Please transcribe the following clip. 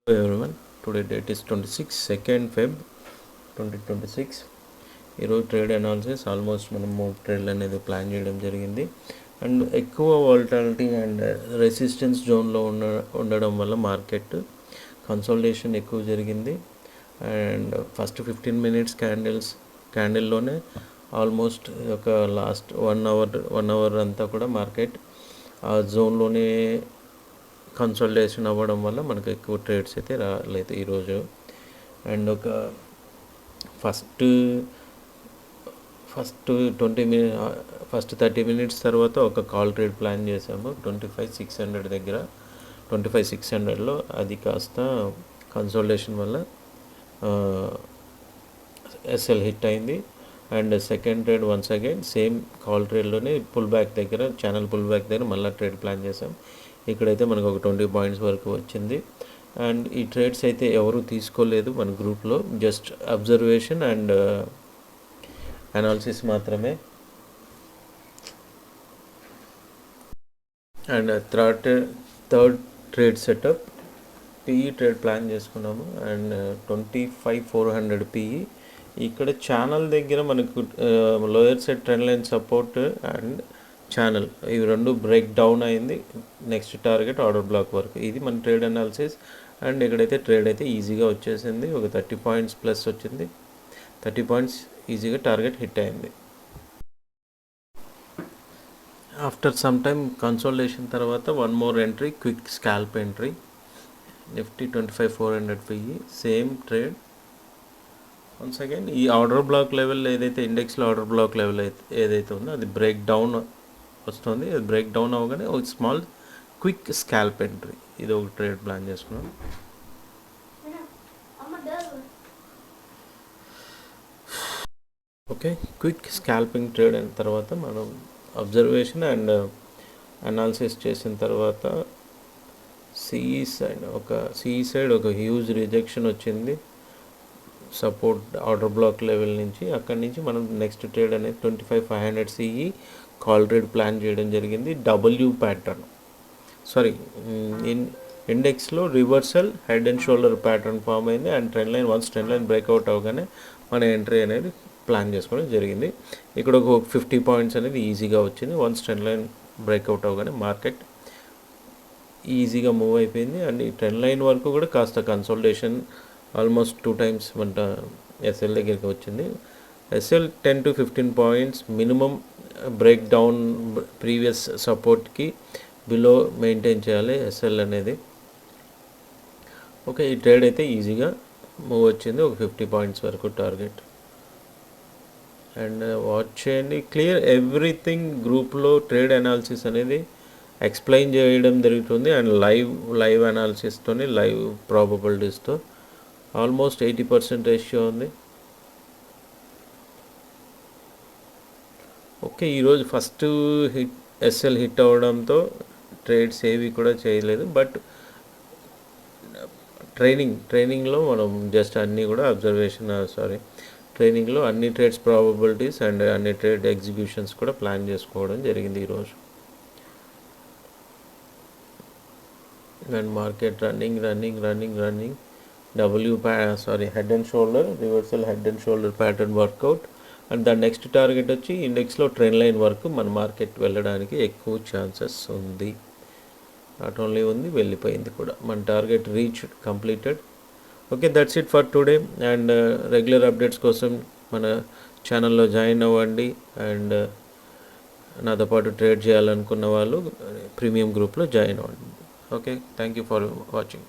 Hello everyone, today date is 2nd Feb 2026. ఈరోజు trade analysis almost మనము ట్రేడ్లు అనేది plan చేయడం జరిగింది. అండ్ ఎక్కువ వాలటాలిటీ అండ్ రెసిస్టెన్స్ జోన్లో ఉండడం వల్ల మార్కెట్ కన్సాలిడేషన్ ఎక్కువ జరిగింది. అండ్ ఫస్ట్ 15 minutes క్యాండిల్లోనే ఆల్మోస్ట్ ఒక లాస్ట్ వన్ అవర్ అంతా కూడా మార్కెట్ ఆ జోన్లోనే కన్సాలిడేషన్ అవ్వడం వల్ల మనకు ఎక్కువ ట్రేడ్స్ అయితే రాలేదు ఈరోజు. అండ్ ఒక ఫస్ట్ 30 minutes తర్వాత ఒక కాల్ ట్రేడ్ ప్లాన్ చేసాము 25,600 దగ్గర. 25,600లో అది కాస్త కన్సాలిడేషన్ వల్ల ఎస్ఎల్ హిట్ అయింది. And second trade once again same call ట్రేడ్లోనే ఛానల్ పుల్ బ్యాక్ దగ్గర మళ్ళీ ట్రేడ్ ప్లాన్ చేసాం. ఇక్కడైతే మనకు ఒక 20 points వరకు వచ్చింది. అండ్ ఈ ట్రేడ్స్ అయితే ఎవరు తీసుకోలేదు మన గ్రూప్లో, జస్ట్ అబ్జర్వేషన్ అండ్ అనాలిసిస్ మాత్రమే. And third trade setup PE trade plan చేసుకున్నాము. And 25,400 PE. ఇక్కడ ఛానల్ దగ్గర మనకు lower set trend line support and channel ఇవి రెండు బ్రేక్ డౌన్ అయింది. నెక్స్ట్ టార్గెట్ ఆర్డర్ బ్లాక్ వరకు. ఇది మన ట్రేడ్ అనాలిసిస్. అండ్ ఇక్కడైతే ట్రేడ్ అయితే ఈజీగా వచ్చేసింది. ఒక 30 points ప్లస్ వచ్చింది. 30 points ఈజీగా టార్గెట్ హిట్ అయింది. ఆఫ్టర్ సమ్ టైమ్ కన్సాలిడేషన్ తర్వాత one more entry, quick scalp entry. Nifty 25,400 PE same trade. Once again ఈ ఆర్డర్ బ్లాక్ లెవెల్ ఏదైతే ఇండెక్స్లో ఆర్డర్ బ్లాక్ లెవెల్ ఏదైతే ఉందో అది బ్రేక్ డౌన్ వస్తుంది. అది బ్రేక్ డౌన్ అవ్వగానే ఒక స్మాల్ క్విక్ స్కాల్ప్ ఎంట్రీ. ఇది ఒక ట్రేడ్ ప్లాన్ చేసుకున్నాం. ఓకే, క్విక్ స్కాల్పింగ్ ట్రేడ్ అయిన తర్వాత మనం అబ్జర్వేషన్ అండ్ అనాలిసిస్ చేసిన తర్వాత సిఈ సైడ్ ఒక హ్యూజ్ రిజెక్షన్ వచ్చింది సపోర్ట్ ఆర్డర్ బ్లాక్ లెవెల్ నుంచి. అక్కడి నుంచి మనం నెక్స్ట్ ట్రేడ్ అనేది 25,500 సిఈ కాల్ ట్రేడ్ ప్లాన్ చేయడం జరిగింది. డబ్ల్యూ ప్యాటర్న్ ఇండెక్స్లో reversal head and shoulder pattern form అయింది. అండ్ ట్రెండ్ లైన్ బ్రేక్అవుట్ అవగానే మన ఎంట్రీ అనేది ప్లాన్ చేసుకోవడం జరిగింది. ఇక్కడ ఒక 50 points అనేది ఈజీగా వచ్చింది. వన్స్ ట్రెండ్ లైన్ బ్రేక్అవుట్ అవగానే మార్కెట్ ఈజీగా మూవ్ అయిపోయింది. అండ్ ఈ ట్రెండ్ లైన్ వరకు కూడా కాస్త కన్సాలిడేషన్ ఆల్మోస్ట్ 2 times మన ఎస్ఎల్ దగ్గరికి వచ్చింది. SL 10 to 15 points minimum break down previous సపోర్ట్కి బిలో మెయింటైన్ చేయాలి ఎస్ఎల్ అనేది. ఓకే, ఈ ట్రేడ్ అయితే ఈజీగా మూవ్ వచ్చింది. ఒక 50 points వరకు టార్గెట్. అండ్ వాచ్ చేయండి. క్లియర్ ఎవ్రీథింగ్ గ్రూప్లో ట్రేడ్ అనాలిసిస్ అనేది ఎక్స్ప్లెయిన్ చేయడం జరుగుతుంది. And live అనాలిసిస్తోని live ప్రాబబిలిటీస్తో almost 80% ratio ఉంది. ఓకే, ఈరోజు ఫస్ట్ ఎస్ఎల్ హిట్ అవ్వడంతో ట్రేడ్స్ ఏవి కూడా చేయలేదు. బట్ ట్రైనింగ్లో మనం జస్ట్ అన్నీ కూడా ట్రైనింగ్లో అన్ని ట్రేడ్స్ ప్రాబబిలిటీస్ అండ్ అన్ని ట్రేడ్ ఎగ్జిక్యూషన్స్ కూడా ప్లాన్ చేసుకోవడం జరిగింది ఈరోజు. And market running head and shoulder reversal head and shoulder pattern work out. And దాని నెక్స్ట్ టార్గెట్ వచ్చి ఇండెక్స్లో ట్రెండ్ లైన్ వరకు మన మార్కెట్ వెళ్ళడానికి ఎక్కువ ఛాన్సెస్ ఉంది. నాట్ ఓన్లీ ఉంది, వెళ్ళిపోయింది కూడా. మన target completed. Okay, that's it for today. And regular updates కోసం మన ఛానల్లో జాయిన్ అవ్వండి. అండ్ నాతో పాటు ట్రేడ్ చేయాలనుకున్న వాళ్ళు ప్రీమియం గ్రూప్లో జాయిన్ అవ్వండి. Okay, thank you for watching.